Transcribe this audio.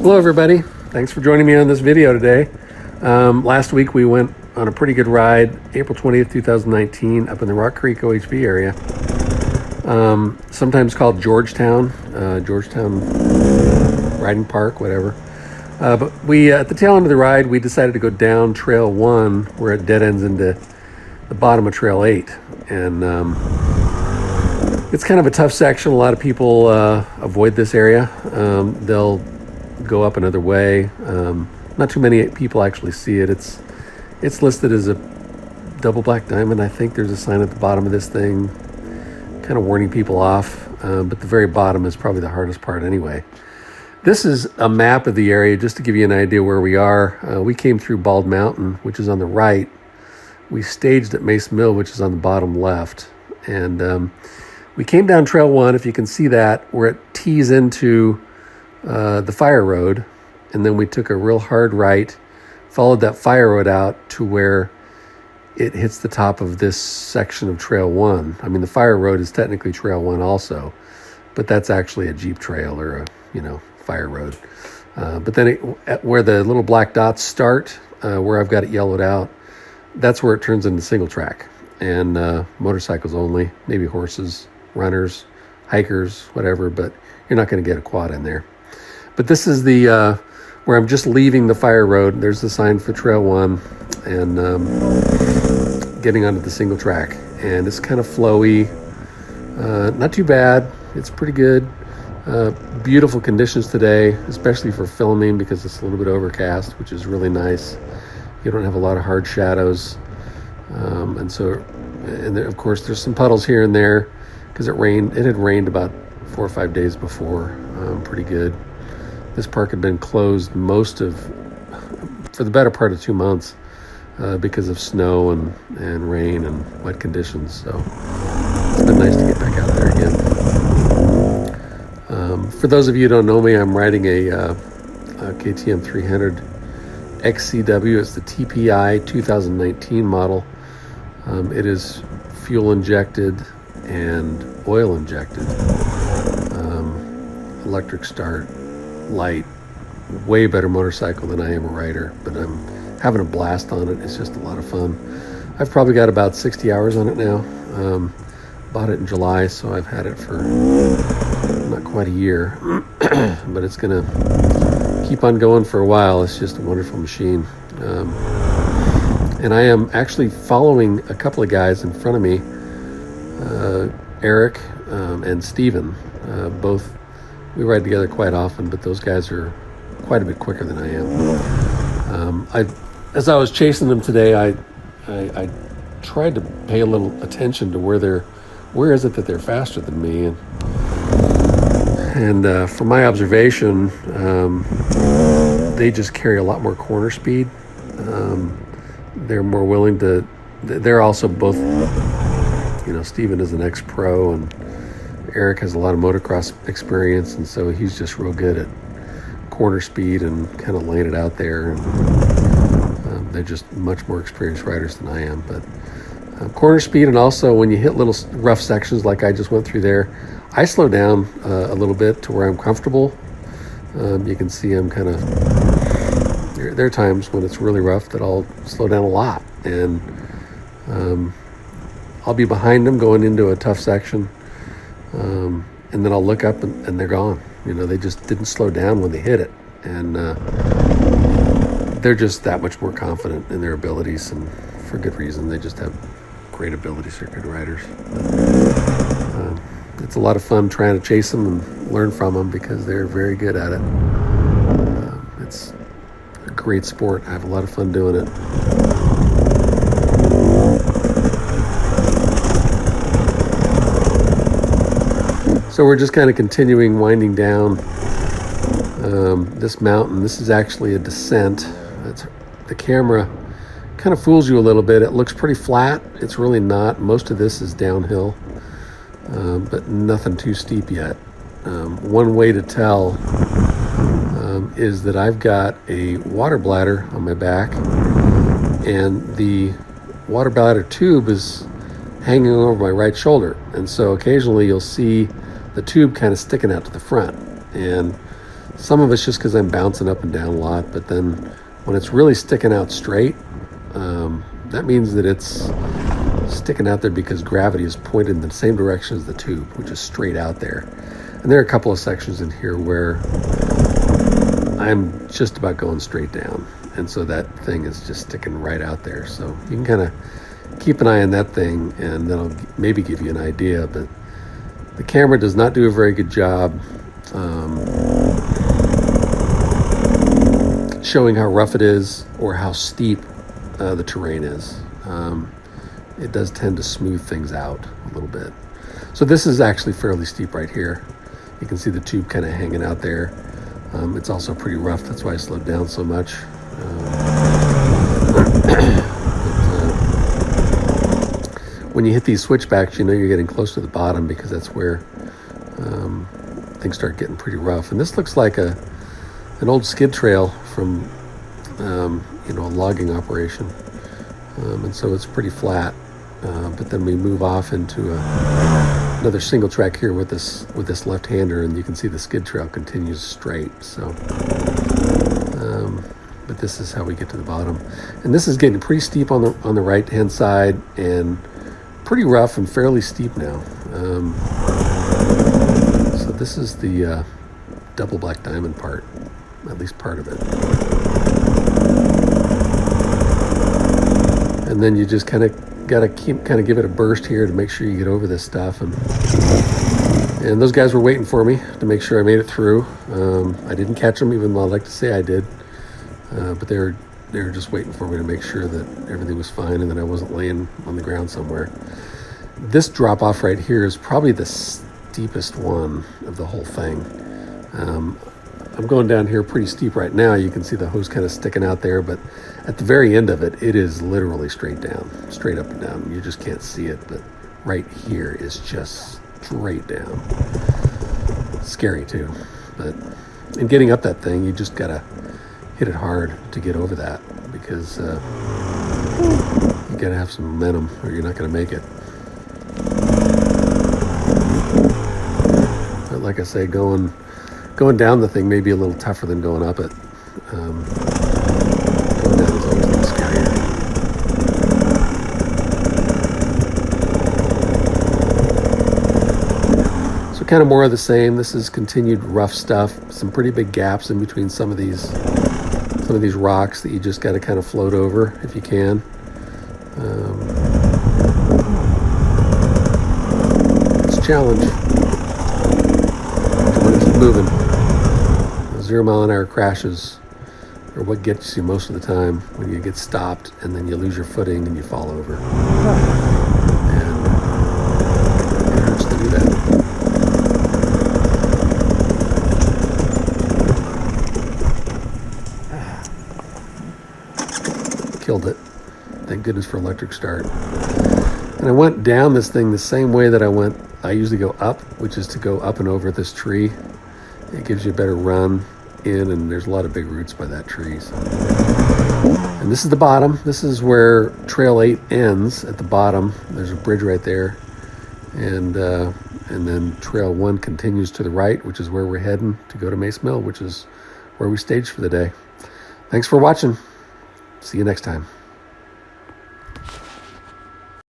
Hello everybody, thanks for joining me on this video today. Last week we went on a pretty good ride, April 20th, 2019, up in the Creek OHV area. Sometimes called Georgetown, Georgetown Riding Park, whatever. But we, at the tail end of the ride, we decided to go down Trail 1, where it dead ends into the bottom of Trail 8. And it's kind of a tough section. A lot of people avoid this area. They'll go up another way. Not too many people actually see it. It's listed as a double black diamond. I think there's a sign at the bottom of this thing kind of warning people off, but the very bottom is probably the hardest part anyway. This is a map of the area just to give you an idea where we are. We came through Bald Mountain, which is on the right. We staged at Mace Mill, which is on the bottom left. And we came down Trail 1, if you can see that, where it tees into the fire road. And then we took a real hard right, followed that fire road out to where it hits the top of this section of Trail 1. I mean, the fire road is technically Trail 1 also, but that's actually a Jeep trail or a, fire road. But then where the little black dots start, where I've got it yellowed out, that's where it turns into single track. And motorcycles only, maybe horses, runners, hikers, whatever, but you're not going to get a quad in there. But this is the where I'm just leaving the fire road. There's the sign for Trail 1 and getting onto the single track. And it's kind of flowy, not too bad. It's pretty good. Beautiful conditions today, especially for filming because it's a little bit overcast, which is really nice. You don't have a lot of hard shadows. And there, of course, there's some puddles here and there because it rained. It had rained about 4 or 5 days before. Pretty good. This park had been closed for the better part of 2 months because of snow and rain and wet conditions. So it's been nice to get back out there again. For those of you who don't know me, I'm riding a KTM 300 XCW. It's the TPI 2019 model. It is fuel injected and oil injected. Electric start, light, way better motorcycle than I am a rider, but I'm having a blast on it. It's just a lot of fun. I've probably got about 60 hours on it now. Bought it in July, so I've had it for not quite a year, but it's gonna keep on going for a while. It's just a wonderful machine. And I am actually following a couple of guys in front of me, Eric and Steven. Both, we ride together quite often, but those guys are quite a bit quicker than I am. As I was chasing them today, I tried to pay a little attention to where is it that they're faster than me, and from my observation, they just carry a lot more corner speed. They're more willing to. They're also both. Steven is an ex-pro, and Eric has a lot of motocross experience, and so he's just real good at corner speed and kind of laying it out there. And they're just much more experienced riders than I am. But corner speed, and also when you hit little rough sections like I just went through there, I slow down a little bit to where I'm comfortable. You can see I'm kind of, there are times when it's really rough that I'll slow down a lot, and I'll be behind them going into a tough section, and then I'll look up and they're gone. They just didn't slow down when they hit it, and they're just that much more confident in their abilities, and for good reason. They just have great abilities. They're good riders. It's a lot of fun trying to chase them and learn from them because they're very good at it. It's a great sport. I have a lot of fun doing it. So we're just kind of continuing winding down this mountain. This is actually a descent. The camera kind of fools you a little bit. It looks pretty flat. It's really not. Most of this is downhill, but nothing too steep yet. One way to tell is that I've got a water bladder on my back, and the water bladder tube is hanging over my right shoulder. And so occasionally you'll see the tube kind of sticking out to the front. And Some of it's just because I'm bouncing up and down a lot, but then when it's really sticking out straight, that means that it's sticking out there because gravity is pointed in the same direction as the tube, which is straight out there. And there are a couple of sections in here where I'm just about going straight down, and so that thing is just sticking right out there. So you can kind of keep an eye on that thing, and that'll maybe give you an idea. But the camera does not do a very good job showing how rough it is or how steep the terrain is. It does tend to smooth things out a little bit. So this is actually fairly steep right here. You can see the tube kind of hanging out there. It's also pretty rough. That's why I slowed down so much. When you hit these switchbacks, you know you're getting close to the bottom because that's where things start getting pretty rough. And this looks like an old skid trail from a logging operation. And so it's pretty flat. But then we move off into another single track here with this left-hander, and you can see the skid trail continues straight. So, but this is how we get to the bottom, and this is getting pretty steep on the right-hand side, and pretty rough and fairly steep now. So this is the double black diamond part, at least part of it. And then you just kind of gotta give it a burst here to make sure you get over this stuff. And those guys were waiting for me to make sure I made it through. I didn't catch them, even though I'd like to say I did. But they were just waiting for me to make sure that everything was fine and that I wasn't laying on the ground somewhere. This drop off right here is probably the steepest one of the whole thing. I'm going down here pretty steep right now. You can see the hose kind of sticking out there, but at the very end of it, it is literally straight down, straight up and down. You just can't see it, but right here is just straight down. Scary too, but in getting up that thing, you just gotta hit it hard to get over that, because you gotta have some momentum or you're not gonna make it. But like I say, going down the thing may be a little tougher than going up it. Going down is always a little scarier. So kind of more of the same. This is continued rough stuff. Some pretty big gaps in between some of these rocks that you just got to kind of float over if you can. It's a challenge. You want to keep moving. 0 mile an hour crashes are what gets you most of the time, when you get stopped and then you lose your footing and you fall over. And it hurts to do that. Killed it. Thank goodness for electric start. And I went down this thing the same way that I usually go up, which is to go up and over this tree. It gives you a better run in, and there's a lot of big roots by that tree. So. And this is the bottom. This is where Trail 8 ends at the bottom. There's a bridge right there. And then Trail 1 continues to the right, which is where we're heading to go to Mace Mill, which is where we staged for the day. Thanks for watching. See you next time.